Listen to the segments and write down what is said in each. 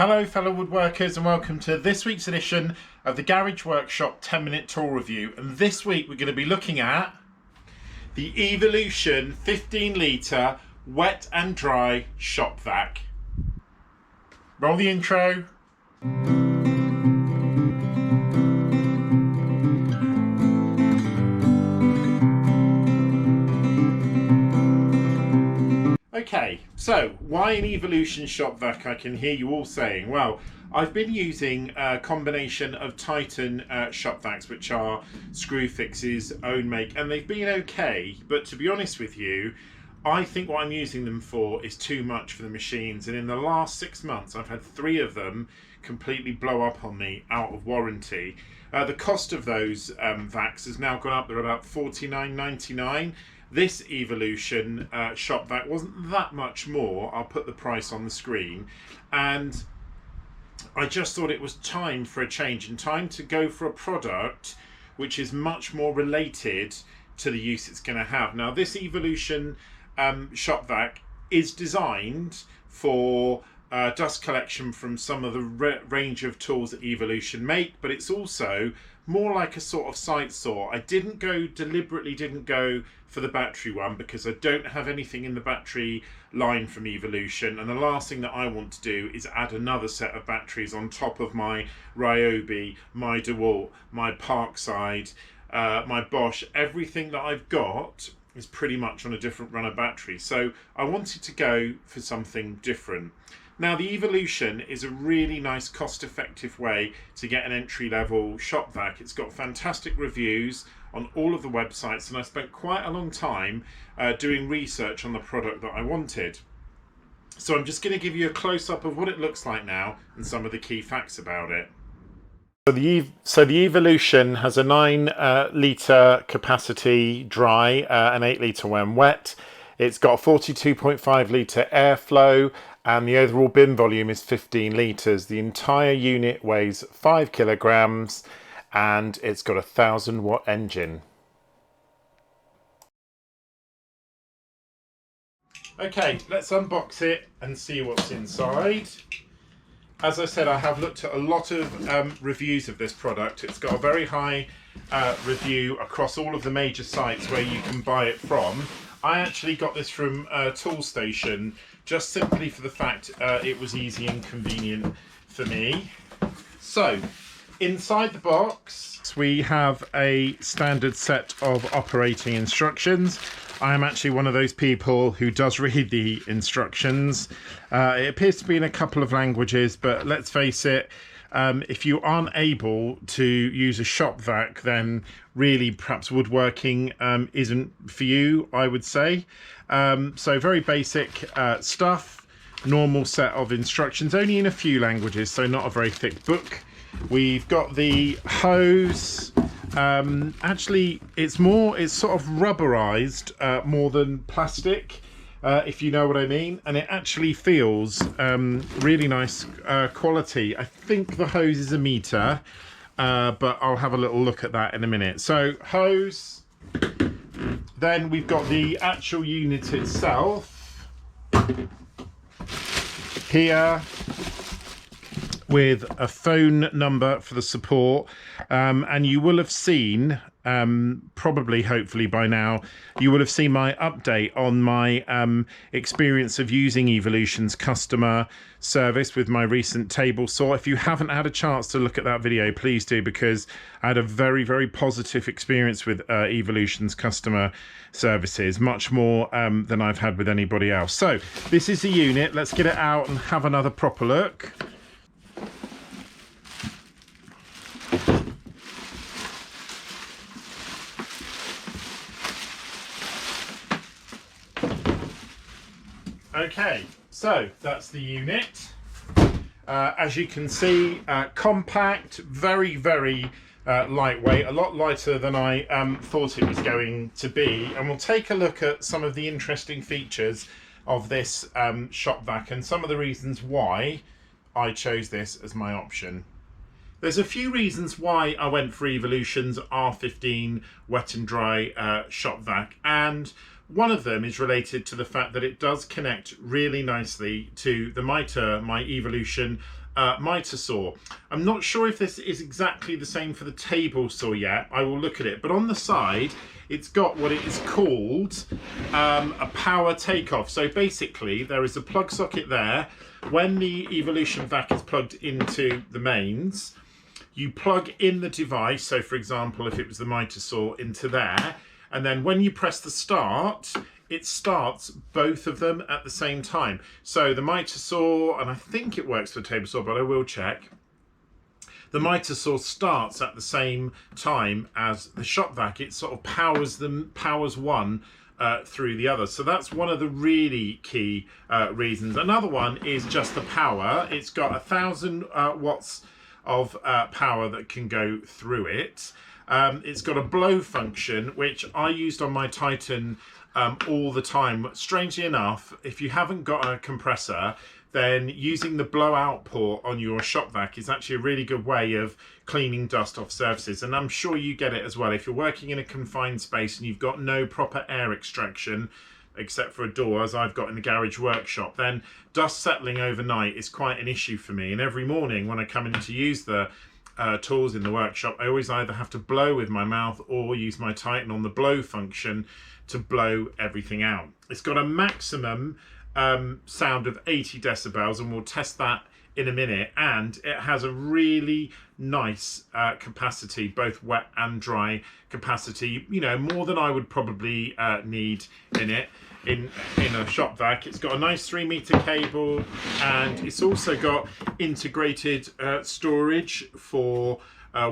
Hello fellow woodworkers and welcome to this week's edition of the Garage Workshop 10-minute tour review. And this week we're going to be looking at the Evolution 15 litre wet and dry shop vac. Roll the intro. Okay, so why an Evolution shop vac? I can hear you all saying. Well, I've been using a combination of Titan shop vacs, which are Screwfix's own make, and they've been okay, but to be honest with you, I think what I'm using them for is too much for the machines, and in the last 6 months I've had 3 of them completely blow up on me out of warranty. The cost of those vacs has now gone up. They're about $49.99. This Evolution shop vac wasn't that much more. I'll put the price on the screen, and I just thought it was time for a change and time to go for a product which is much more related to the use it's going to have. Now, this Evolution shop vac is designed for dust collection from some of the range of tools that Evolution make, but it's also more like a sort of side saw. I deliberately didn't go for the battery one because I don't have anything in the battery line from Evolution, and the last thing that I want to do is add another set of batteries on top of my Ryobi, my DeWalt, my Parkside, my Bosch. Everything that I've got is pretty much on a different run of batteries, so I wanted to go for something different. Now, the Evolution is a really nice cost-effective way to get an entry-level shop vac. It's got fantastic reviews on all of the websites, and I spent quite a long time doing research on the product that I wanted. So I'm just going to give you a close-up of what it looks like now and some of the key facts about it. So the Evolution has a 9 litre capacity dry, an 8 litre when wet. It's got a 42.5 litre airflow, and the overall bin volume is 15 litres. The entire unit weighs 5 kilograms, and it's got a 1000-watt engine. Okay, let's unbox it and see what's inside. As I said, I have looked at a lot of reviews of this product. It's got a very high review across all of the major sites where you can buy it from. I actually got this from Toolstation just simply for the fact it was easy and convenient for me. So, inside the box, we have a standard set of operating instructions. I am actually one of those people who does read the instructions. It appears to be in a couple of languages, but let's face it, if you aren't able to use a shop vac, then really perhaps woodworking isn't for you, I would say. So very basic stuff, normal set of instructions, only in a few languages, so not a very thick book. We've got the hose. Actually, it's sort of rubberized more than plastic, if you know what I mean, and it actually feels really nice quality. I think the hose is 1 meter, but I'll have a little look at that in a minute. So hose, then we've got the actual unit itself here, with a phone number for the support, and you will have seen, probably hopefully by now, you will have seen my update on my experience of using Evolution's customer service with my recent table saw. If you haven't had a chance to look at that video, please do, because I had a very, very positive experience with Evolution's customer services, much more than I've had with anybody else. So this is the unit. Let's get it out and have another proper look. Okay, so that's the unit. As you can see, compact, very, very lightweight, a lot lighter than I thought it was going to be. And we'll take a look at some of the interesting features of this shop vac and some of the reasons why I chose this as my option. There's a few reasons why I went for Evolution's R15 wet and dry shop vac, and One of them is related to the fact that it does connect really nicely to the mitre, my Evolution mitre saw. I'm not sure if this is exactly the same for the table saw yet. I will look at it. But on the side, it's got what it is called a power takeoff. So basically, there is a plug socket there. When the Evolution Vac is plugged into the mains, you plug in the device. So for example, if it was the mitre saw, into there. And then when you press the start, it starts both of them at the same time. So the mitre saw, and I think it works for the table saw, but I will check. The mitre saw starts at the same time as the shop vac. It sort of powers one through the other. So that's one of the really key reasons. Another one is just the power. It's got 1,000 watts of power that can go through it. It's got a blow function, which I used on my Titan all the time. Strangely enough, if you haven't got a compressor, then using the blowout port on your shop vac is actually a really good way of cleaning dust off surfaces. And I'm sure you get it as well. If you're working in a confined space and you've got no proper air extraction, except for a door, as I've got in the garage workshop, then dust settling overnight is quite an issue for me. And every morning when I come in to use the tools in the workshop, I always either have to blow with my mouth or use my Titan on the blow function to blow everything out. It's got a maximum sound of 80 decibels, and we'll test that in a minute. And it has a really nice capacity, both wet and dry capacity, you know, more than I would probably need in it. In a shop vac. It's got a nice 3-meter cable, and it's also got integrated storage for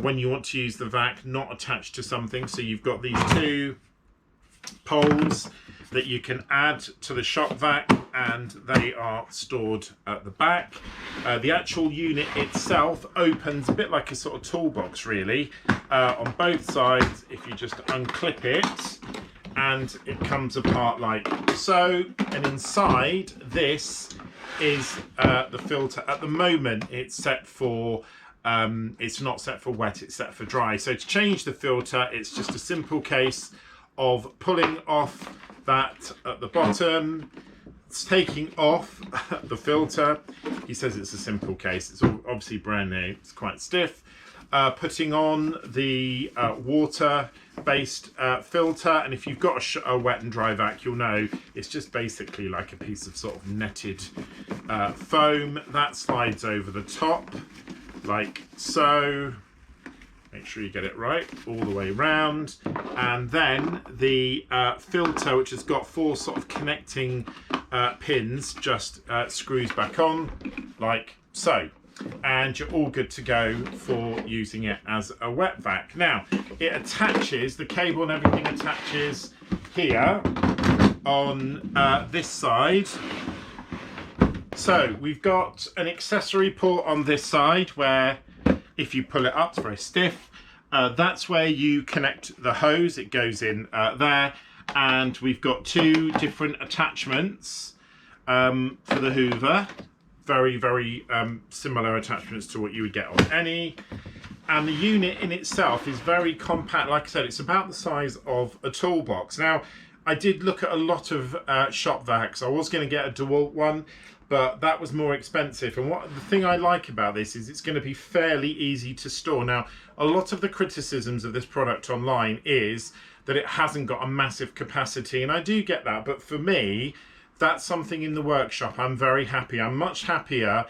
when you want to use the vac not attached to something. So you've got these 2 poles that you can add to the shop vac, and they are stored at the back. The actual unit itself opens a bit like a sort of toolbox really on both sides if you just unclip it, and it comes apart like so. And inside this is the filter. At the moment it's set for it's not set for wet, it's set for dry. So to change the filter, it's just a simple case of pulling off that at the bottom. It's taking off the filter. He says it's a simple case. It's obviously brand new. It's quite stiff. Putting on the water-based filter, and if you've got a wet and dry vac, you'll know it's just basically like a piece of sort of netted foam that slides over the top like so. Make sure you get it right all the way round, and then the filter, which has got 4 sort of connecting pins, just screws back on like so, and you're all good to go for using it as a wet vac. Now it attaches, the cable and everything attaches here on this side. So we've got an accessory port on this side where if you pull it up, it's very stiff. That's where you connect the hose. It goes in there. And we've got 2 different attachments for the Hoover. Very, very similar attachments to what you would get on any. And the unit in itself is very compact. Like I said, it's about the size of a toolbox. Now, I did look at a lot of shop vacs. I was going to get a DeWalt one, but that was more expensive. And the thing I like about this is it's going to be fairly easy to store. Now, a lot of the criticisms of this product online is that it hasn't got a massive capacity, and I do get that, but for me, that's something in the workshop I'm very happy. I'm much happier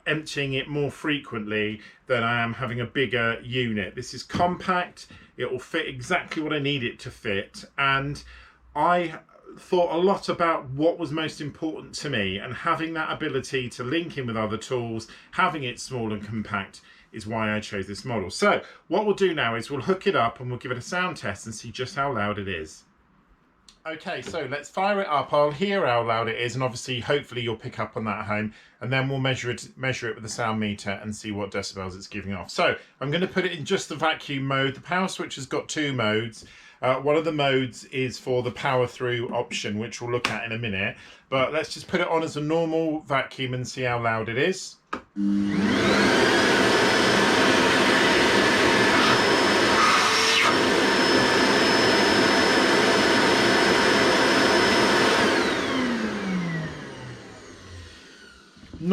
emptying it more frequently than I am having a bigger unit. This is compact, it will fit exactly what I need it to fit, and I thought a lot about what was most important to me, and having that ability to link in with other tools, having it small and compact, is why I chose this model. So what we'll do now is we'll hook it up and we'll give it a sound test and see just how loud it is. Okay, so let's fire it up. I'll hear how loud it is, and obviously hopefully you'll pick up on that at home, and then we'll measure it with the sound meter and see what decibels it's giving off. So I'm going to put it in just the vacuum mode. The power switch has got 2 modes. One of the modes is for the power through option, which we'll look at in a minute, but let's just put it on as a normal vacuum and see how loud it is.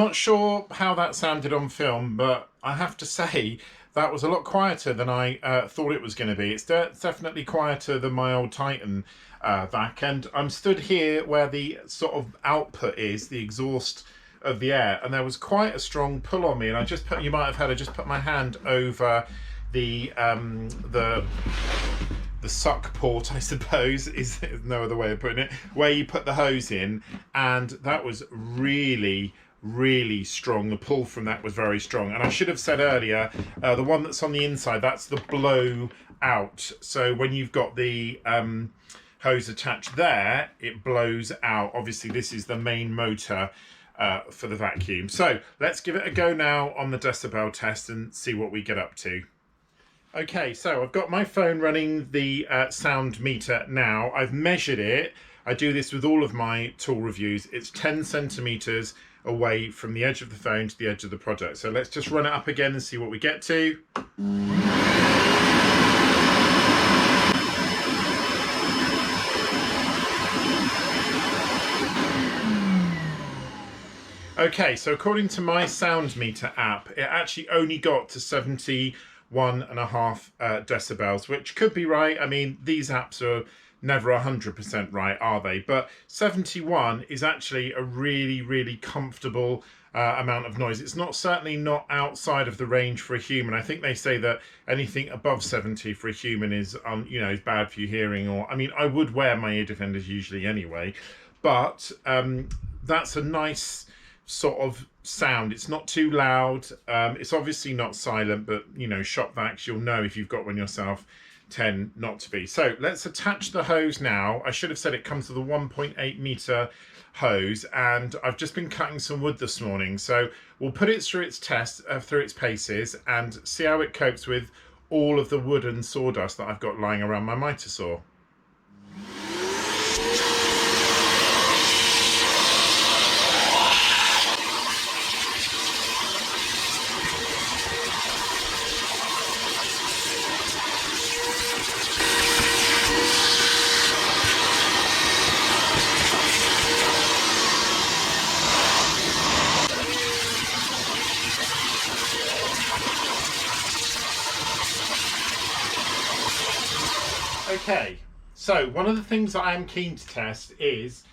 not sure how that sounded on film, but I have to say that was a lot quieter than I thought it was going to be. It's definitely quieter than my old Titan vac, and I'm stood here where the sort of output is, the exhaust of the air, and there was quite a strong pull on me, and I just put, you might have heard, I just put my hand over the suck port, I suppose, is no other way of putting it, where you put the hose in, and that was really strong. The pull from that was very strong. And I should have said earlier, the one that's on the inside, that's the blow out. So when you've got the hose attached there, it blows out. Obviously this is the main motor for the vacuum. So let's give it a go now on the decibel test and see what we get up to. Okay, so I've got my phone running the sound meter now. I've measured it. I do this with all of my tool reviews. It's 10 centimeters away from the edge of the phone to the edge of the product. So let's just run it up again and see what we get to. Okay, so according to my sound meter app, it actually only got to 71.5 decibels, which could be right. I mean, these apps are never 100% right, are they? But 71 is actually a really comfortable amount of noise. It's certainly not outside of the range for a human. I think they say that anything above 70 for a human is you know, is bad for your hearing. Or I mean, I would wear my ear defenders usually anyway, but that's a nice sort of sound. It's not too loud. It's obviously not silent, but you know, shop vacs, you'll know if you've got one yourself, tend not to be. So let's attach the hose now. I should have said it comes with a 1.8 meter hose, and I've just been cutting some wood this morning, so we'll put it through its test, through its paces, and see how it copes with all of the wood and sawdust that I've got lying around my miter saw. Okay, so one of the things that I am keen to test is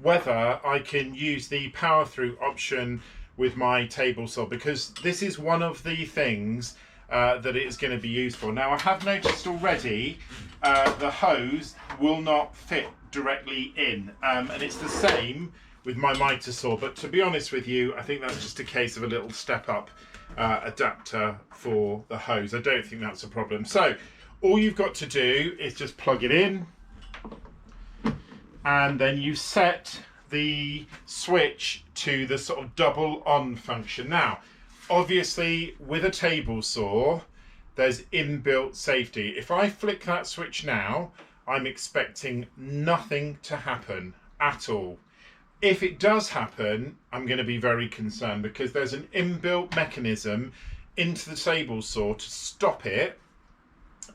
whether I can use the power through option with my table saw, because this is one of the things that it is going to be used for. Now I have noticed already the hose will not fit directly in, and it's the same with my miter saw, but to be honest with you, I think that's just a case of a little step up adapter for the hose. I don't think that's a problem. So all you've got to do is just plug it in, and then you set the switch to the sort of double on function. Now, obviously with a table saw, there's inbuilt safety. If I flick that switch now, I'm expecting nothing to happen at all. If it does happen, I'm going to be very concerned, because there's an inbuilt mechanism into the table saw to stop it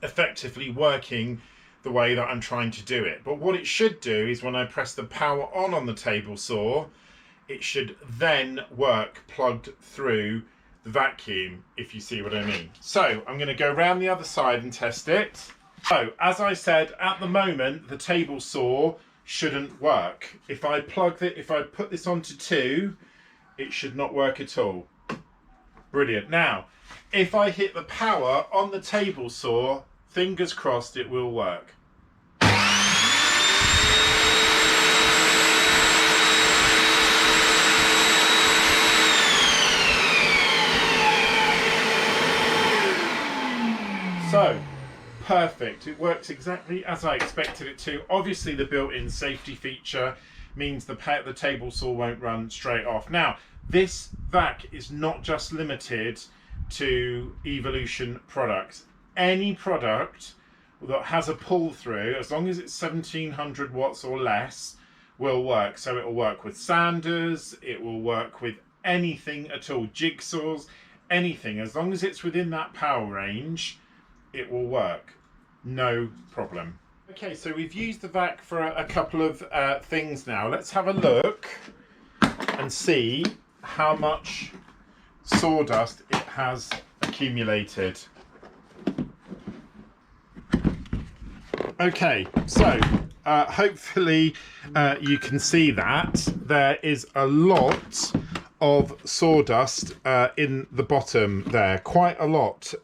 effectively working the way that I'm trying to do it. But what it should do is when I press the power on the table saw, it should then work plugged through the vacuum, if you see what I mean. So I'm going to go around the other side and test it. So as I said, at the moment the table saw shouldn't work. If I put this onto 2, it should not work at all. Brilliant. Now if I hit the power on the table saw, fingers crossed it will work. So, perfect. It works exactly as I expected it to. Obviously the built-in safety feature means the table saw won't run straight off. Now, this vac is not just limited to Evolution products. Any product that has a pull through, as long as it's 1700 watts or less, will work. So it will work with sanders, it will work with anything at all, jigsaws, anything. As long as it's within that power range, it will work. No problem. Okay, so we've used the vac for a couple of things now. Let's have a look and see how much sawdust it has accumulated. Okay, so hopefully you can see that there is a lot of sawdust in the bottom there, quite a lot.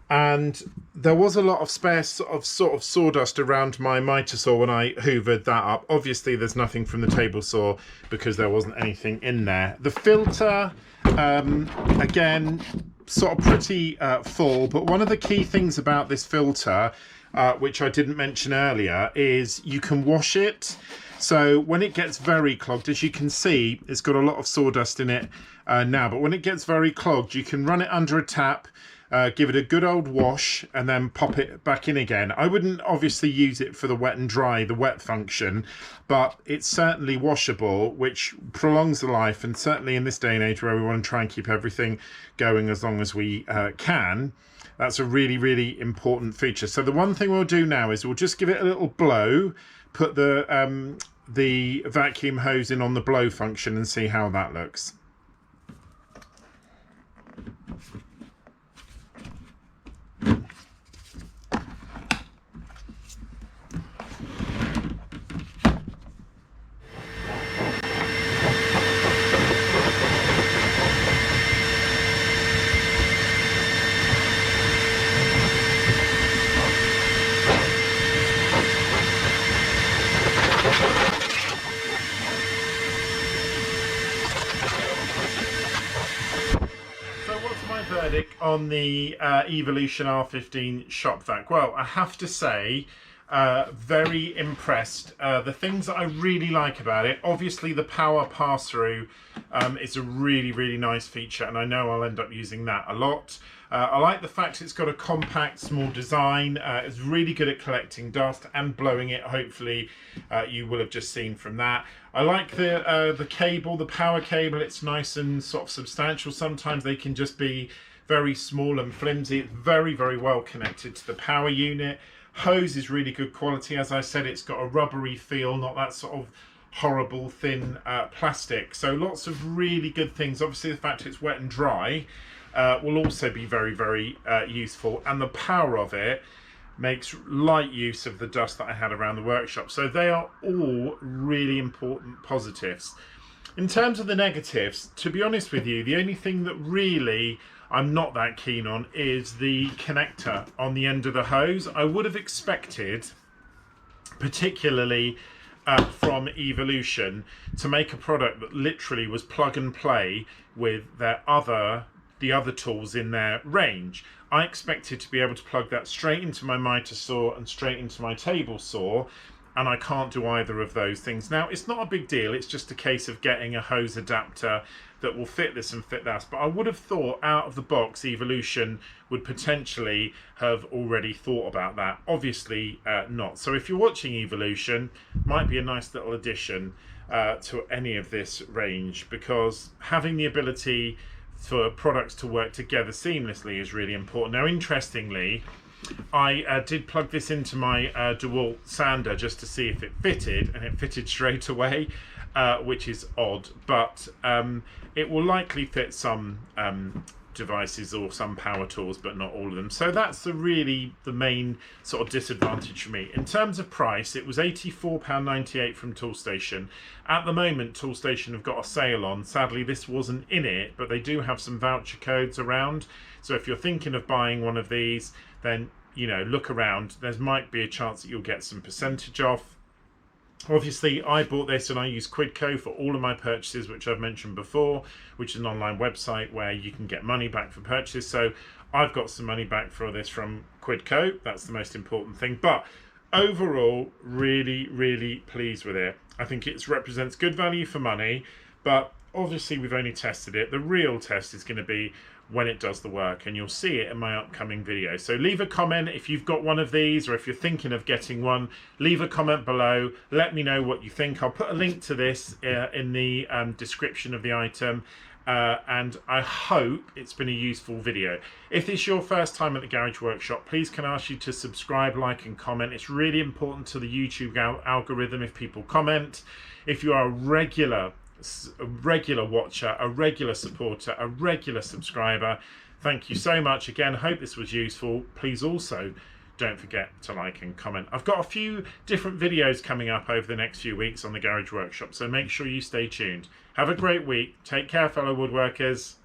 And there was a lot of spare sort of sawdust around my miter saw when I hoovered that up. Obviously there's nothing from the table saw because there wasn't anything in there. The filter, again, sort of pretty full, but one of the key things about this filter, which I didn't mention earlier, is you can wash it. So when it gets very clogged, as you can see, it's got a lot of sawdust in it now, but when it gets very clogged, you can run it under a tap, give it a good old wash, and then pop it back in again. I wouldn't obviously use it for the wet and dry, the wet function, but it's certainly washable, which prolongs the life, and certainly in this day and age where we want to try and keep everything going as long as we can, that's a really, really important feature. So the one thing we'll do now is we'll just give it a little blow, put the vacuum hose in on the blow function and see how that looks. Verdict on the Evolution R15 shop vac. Well, I have to say, very impressed. The things that I really like about it, obviously the power pass-through is a really, really nice feature, and I know I'll end up using that a lot. I like the fact it's got a compact, small design. It's really good at collecting dust and blowing it. Hopefully, you will have just seen from that. I like the cable, the power cable. It's nice and sort of substantial. Sometimes they can just be very small and flimsy. It's very, very well connected to the power unit. Hose is really good quality. As I said, it's got a rubbery feel, not that sort of horrible thin plastic. So lots of really good things. Obviously, the fact it's wet and dry will also be very, very useful. And the power of it makes light use of the dust that I had around the workshop. So they are all really important positives. In terms of the negatives, to be honest with you, the only thing that really I'm not that keen on is the connector on the end of the hose. I would have expected, particularly from Evolution, to make a product that literally was plug and play with the other tools in their range. I expected to be able to plug that straight into my miter saw and straight into my table saw, and I can't do either of those things. Now, it's not a big deal, it's just a case of getting a hose adapter that will fit this and fit that, but I would have thought out of the box Evolution would potentially have already thought about that. Obviously not. So if you're watching Evolution, might be a nice little addition to any of this range, because having the ability for products to work together seamlessly is really important. Now, interestingly, I did plug this into my DeWalt sander just to see if it fitted, and it fitted straight away, which is odd, but it will likely fit some devices or some power tools, but not all of them. So that's the main sort of disadvantage for me. In terms of price, it was £84.98 from Toolstation. At the moment, Toolstation have got a sale on. Sadly, this wasn't in it, but they do have some voucher codes around. So if you're thinking of buying one of these, then, you know, look around. There might be a chance that you'll get some percentage off. Obviously, I bought this and I use Quidco for all of my purchases, which I've mentioned before, which is an online website where you can get money back for purchases. So I've got some money back for this from Quidco. That's the most important thing. But overall, really, really pleased with it. I think it represents good value for money, but obviously we've only tested it. The real test is going to be when it does the work, and you'll see it in my upcoming video. So leave a comment if you've got one of these, or if you're thinking of getting one. Leave a comment below, let me know what you think. I'll put a link to this in the description of the item, and I hope it's been a useful video. If it's your first time at the Garage Workshop, please can I ask you to subscribe, like and comment. It's really important to the YouTube algorithm if people comment. If you are a regular a regular watcher, a regular supporter, a regular subscriber. Thank you so much again. Hope this was useful. Please also don't forget to like and comment. I've got a few different videos coming up over the next few weeks on the Garage Workshop, so make sure you stay tuned. Have a great week. Take care, fellow woodworkers.